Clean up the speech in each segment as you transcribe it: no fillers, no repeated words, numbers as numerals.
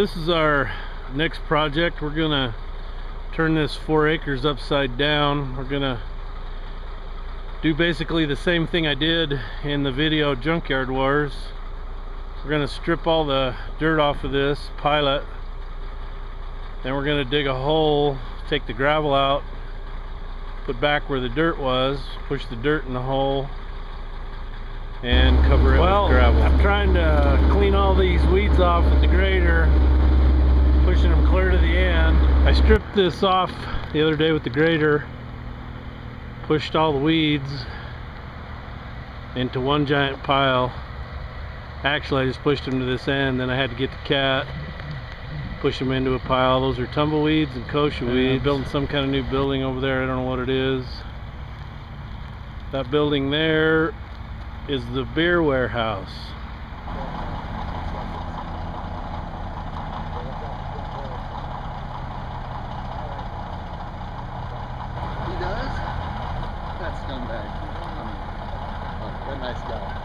This is our next project. We're gonna turn this 4 acres upside down. We're gonna do basically the same thing I did in the video Junkyard Wars. We're gonna strip all the dirt off of this, pile it, then we're gonna dig a hole, take the gravel out, put back where the dirt was, push the dirt in the hole, and cover it with gravel. I'm trying to clean all these weeds off with the grader, pushing them clear to the end. I stripped this off the other day with the grader, pushed all the weeds into one giant pile. Actually, I just pushed them to this end, then I had to get the cat, push them into a pile. Those are tumbleweeds and kochia weeds. Building some kind of new building over there. I don't know what it is. That building there is the beer warehouse. He does? That scumbag. What a nice guy.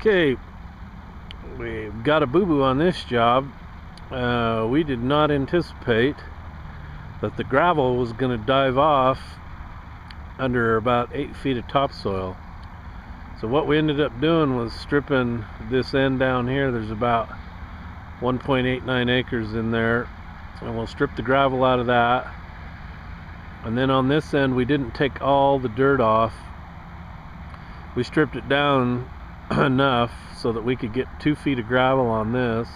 Okay, we've got a boo-boo on this job. We did not anticipate that the gravel was going to dive off under about 8 feet of topsoil. So what we ended up doing was stripping this end down here. There's about 1.89 acres in there, and we'll strip the gravel out of that. And then on this end, we didn't take all the dirt off. We stripped it down enough so that we could get 2 feet of gravel on this.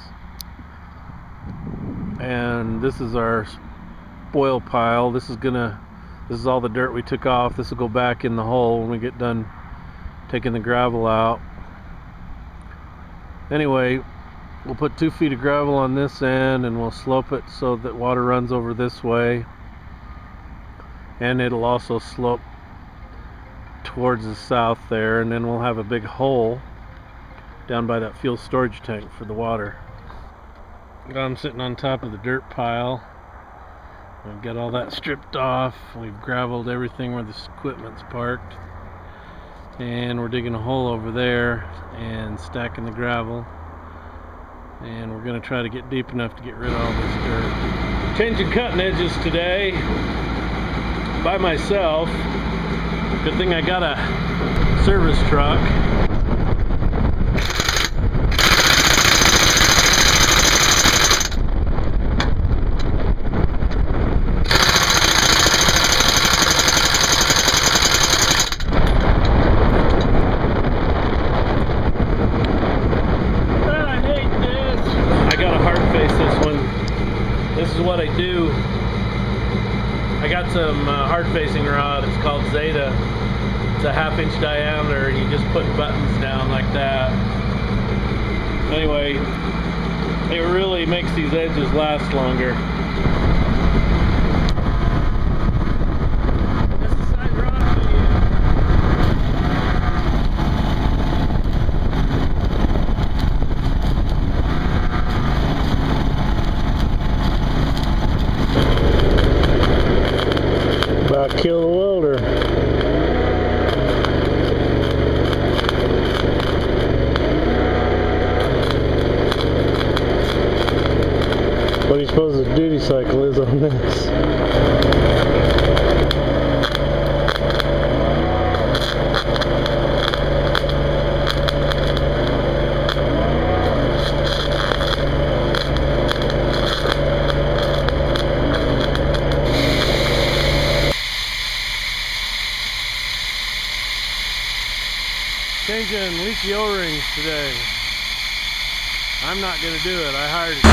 And this is our spoil pile. This is all the dirt we took off. This will go back in the hole when we get done taking the gravel out. Anyway, we'll put 2 feet of gravel on this end, and we'll slope it so that water runs over this way, and it'll also slope towards the south there, and then we'll have a big hole down by that fuel storage tank for the water. I'm sitting on top of the dirt pile. We've got all that stripped off. We've graveled everything where this equipment's parked, and we're digging a hole over there and stacking the gravel, and we're going to try to get deep enough to get rid of all this dirt. Changing cutting edges today by myself. Good thing I got a service truck. I got some hard facing rod. It's called Zeta. It's a 1/2 inch diameter, and you just put buttons down like that. Anyway, it really makes these edges last longer. This is side rod. About kill the welder. What do you suppose the duty cycle is on this? Changing leaky O-rings today. I'm not going to do it. I hired it.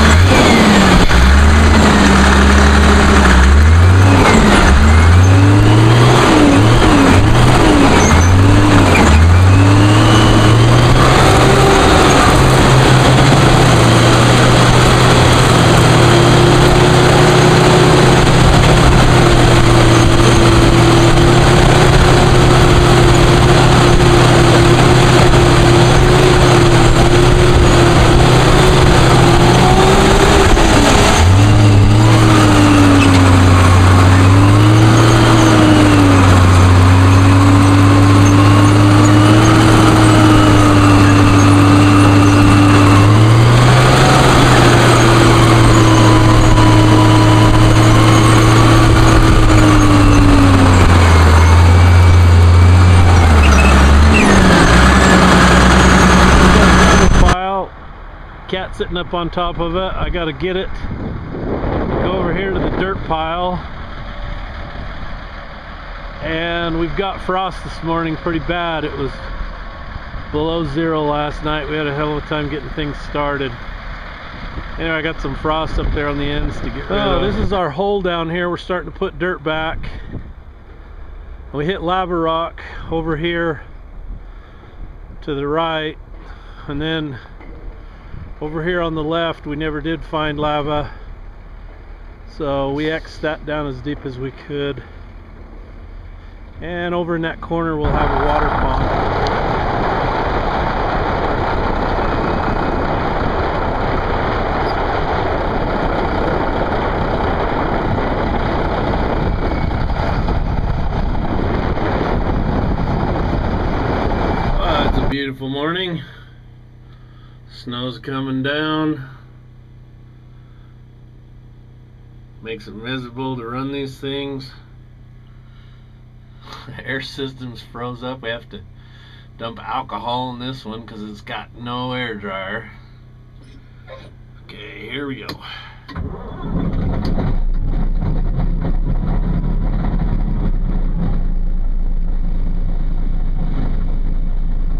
Cat sitting up on top of it. I gotta get it. Go over here to the dirt pile. And we've got frost this morning pretty bad. It was below 0 last night. We had a hell of a time getting things started. Anyway, I got some frost up there on the ends to get rid of. This is our hole down here. We're starting to put dirt back. We hit lava rock over here to the right, and then over here on the left we never did find lava, so we X'd that down as deep as we could. And over in that corner we'll have a water pond. It's a beautiful morning. Snow's coming down. Makes it miserable to run these things. The air system's froze up. We have to dump alcohol in this one because it's got no air dryer. Okay, here we go.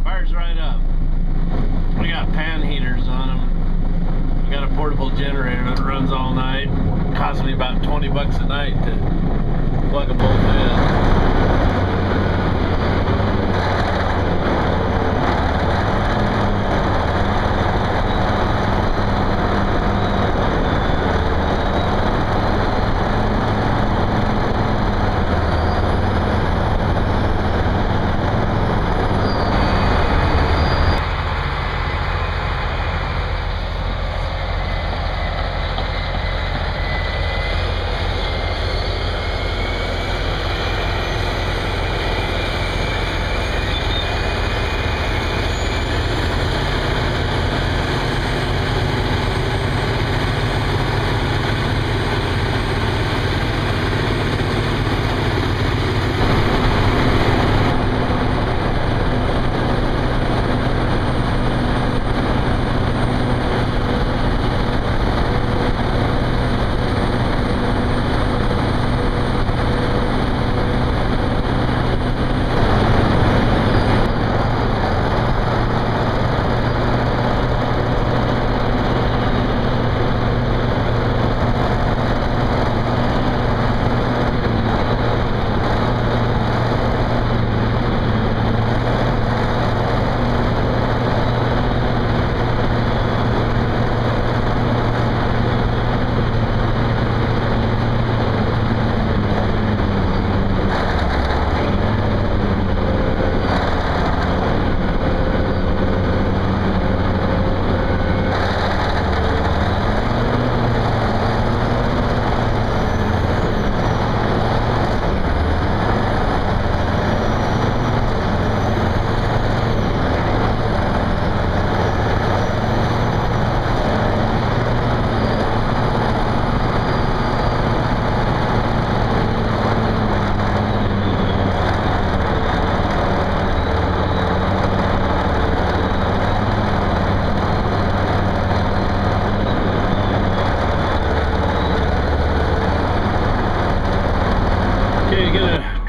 Fire's right up. We got pan heaters on them. We got a portable generator that runs all night. It cost me about 20 bucks a night to plug them both in.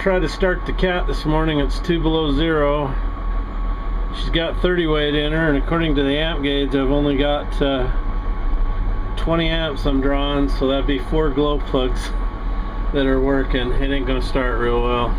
try to start the cat this morning. It's 2 below 0. She's got 30 weight in her, and according to the amp gauge, I've only got 20 amps I'm drawing, so that'd be 4 glow plugs that are working. It ain't gonna start real well.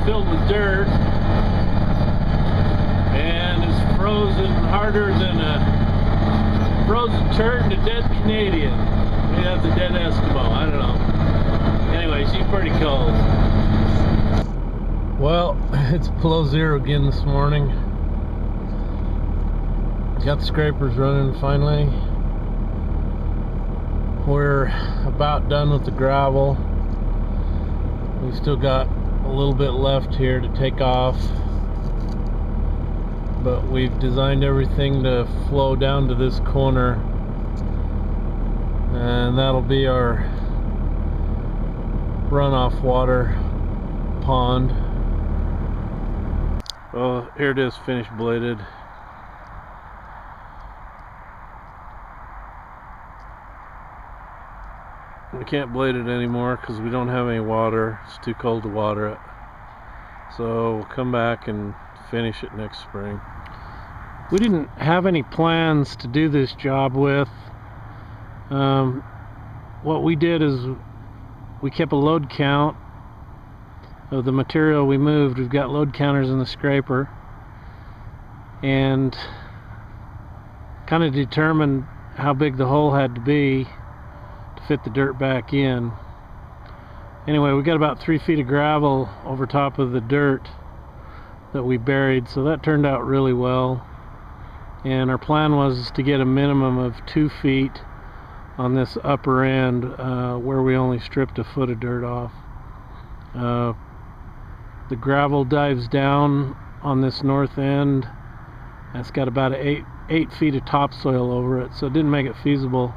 Filled with dirt and is frozen harder than a frozen turd and a dead Canadian. Maybe that's a dead Eskimo, I don't know. Anyway, she's pretty cold. Well, it's below 0 again this morning. Got the scrapers running finally. We're about done with the gravel. We've still got a little bit left here to take off, but we've designed everything to flow down to this corner, and that'll be our runoff water pond. Well, here it is, finished bladed. We can't blade it anymore because we don't have any water. It's too cold to water it. So we'll come back and finish it next spring. We didn't have any plans to do this job with. What we did is we kept a load count of the material we moved. We've got load counters in the scraper, and kind of determined how big the hole had to be to fit the dirt back in. Anyway, we got about 3 feet of gravel over top of the dirt that we buried, so that turned out really well. And our plan was to get a minimum of 2 feet on this upper end, where we only stripped a foot of dirt off. The gravel dives down on this north end. That's got about 8 feet of topsoil over it, so it didn't make it feasible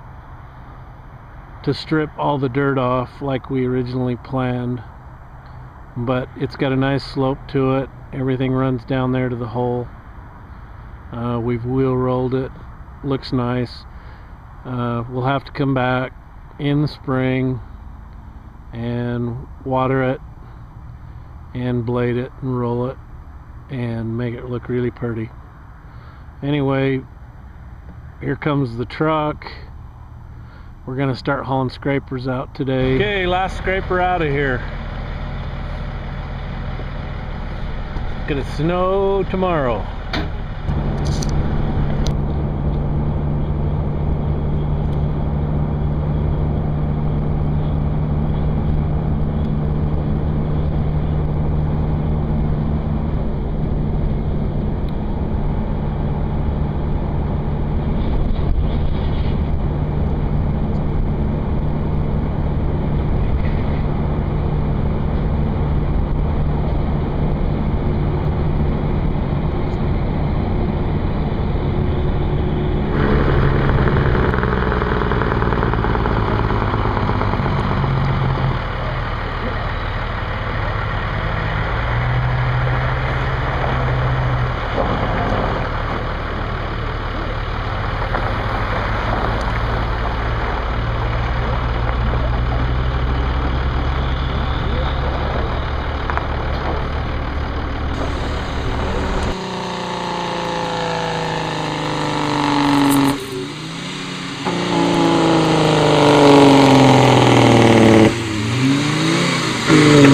to strip all the dirt off like we originally planned. But it's got a nice slope to it. Everything runs down there to the hole. We've wheel rolled it. Looks nice. We'll have to come back in the spring and water it and blade it and roll it and make it look really pretty. Anyway, here comes the truck. We're gonna start hauling scrapers out today. Okay, last scraper out of here. It's gonna snow tomorrow. it.